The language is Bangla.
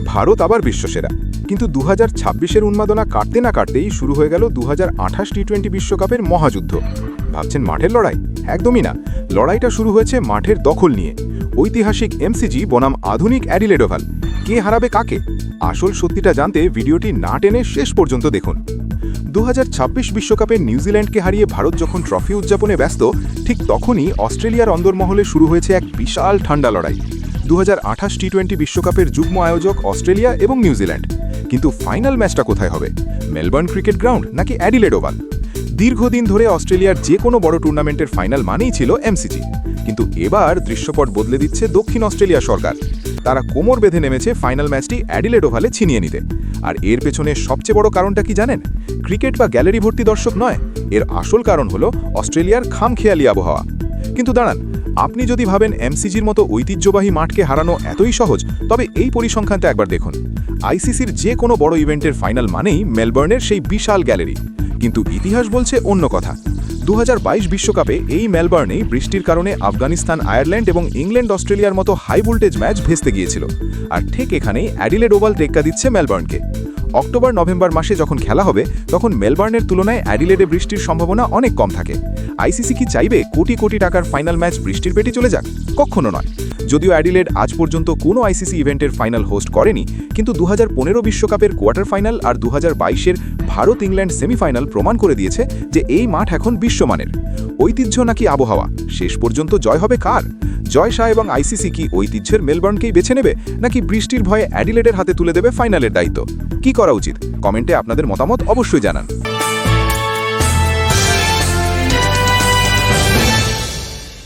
ভারত আবার বিশ্বসেরা। কিন্তু 2026-এর উন্মাদনা কাটতে না কাটতেই শুরু হয়ে গেল 2028 টি-20 বিশ্বকাপের মহাযুদ্ধ। ভাবছেন মাঠের লড়াই? একদমই না। লড়াইটা শুরু হয়েছে মাঠের দখল নিয়ে। ঐতিহাসিক এমসিজি বনাম আধুনিক অ্যাডিলেড ওভাল, কে হারাবে কাকে? আসল সত্যিটা জানতে ভিডিওটি না টেনে শেষ পর্যন্ত দেখুন। 2026 বিশ্বকাপে নিউজিল্যান্ডকে হারিয়ে ভারত যখন ট্রফি উদযাপনে ব্যস্ত, ঠিক তখনই অস্ট্রেলিয়ার অন্দরমহলে শুরু হয়েছে এক বিশাল ঠান্ডা লড়াই। 2028 টি-20 বিশ্বকাপের যুগ্ম আয়োজক অস্ট্রেলিয়া এবং নিউজিল্যান্ড। কিন্তু ফাইনাল ম্যাচটা কোথায় হবে? মেলবোর্ন ক্রিকেট গ্রাউন্ড নাকি অ্যাডিলেড ওভাল? দীর্ঘদিন ধরে অস্ট্রেলিয়ার যে কোনো বড় টুর্নামেন্টের ফাইনাল মানেই ছিল এমসিজি। কিন্তু এবার দৃশ্যপট বদলে দিচ্ছে দক্ষিণ অস্ট্রেলিয়া সরকার। তারা কোমর বেঁধে নেমেছে ফাইনাল ম্যাচটি অ্যাডিলেড ওভালে ছিনিয়ে নিতে। আর এর পেছনে সবচেয়ে বড় কারণটা কি জানেন? ক্রিকেট বা গ্যালারি ভর্তি দর্শক নয়, এর আসল কারণ হলো অস্ট্রেলিয়ার খামখেয়ালি আবহাওয়া। কিন্তু দাঁড়ান, আপনি যদি ভাবেন এমসিজির মতো ঐতিহ্যবাহী মাঠকে হারানো এতই সহজ, তবে এই পরিসংখ্যানটা একবার দেখুন। আইসিসির যে কোনো বড় ইভেন্টের ফাইনাল মানেই মেলবোর্নের সেই বিশাল গ্যালারি। কিন্তু ইতিহাস বলছে অন্য কথা। 2022 বিশ্বকাপে এই মেলবোর্নেই বৃষ্টির কারণে আফগানিস্তান, আয়ারল্যান্ড এবং ইংল্যান্ড অস্ট্রেলিয়ার মতো হাই ভোল্টেজ ম্যাচ ভেস্তে গিয়েছিল। আর ঠিক এখানেই অ্যাডিলেড ওভাল টেক্কা দিচ্ছে মেলবোর্নকে। অক্টোবর-নভেম্বর মাসে যখন খেলা হবে, তখন মেলবোর্নের তুলনায় অ্যাডিলেডে বৃষ্টির সম্ভাবনা অনেক কম থাকে। আইসিসি কি চাইবে কোটি কোটি টাকার ফাইনাল ম্যাচ বৃষ্টির পেটে চলে যাক? কখনো নয়। যদিও অ্যাডিলেড আজ পর্যন্ত কোনো আইসিসি ইভেন্টের ফাইনাল হোস্ট করেনি, কিন্তু 2015 বিশ্বকাপের কোয়ার্টার ফাইনাল আর 2022-এর ভারত-ইংল্যান্ড সেমিফাইনাল প্রমাণ করে দিয়েছে যে এই মাঠ এখন বিশ্বমানের। ঐতিহ্য নাকি আবহাওয়া, শেষ পর্যন্ত জয় হবে কার? জয় শাহ এবং আইসিসি কি ঐতিহ্যের মেলবোর্নকেই বেছে নেবে, নাকি বৃষ্টির ভয়ে অ্যাডিলেডের হাতে তুলে দেবে ফাইনালের দায়িত্ব? কি করা উচিত? কমেন্টে আপনাদের মতামত অবশ্যই জানান।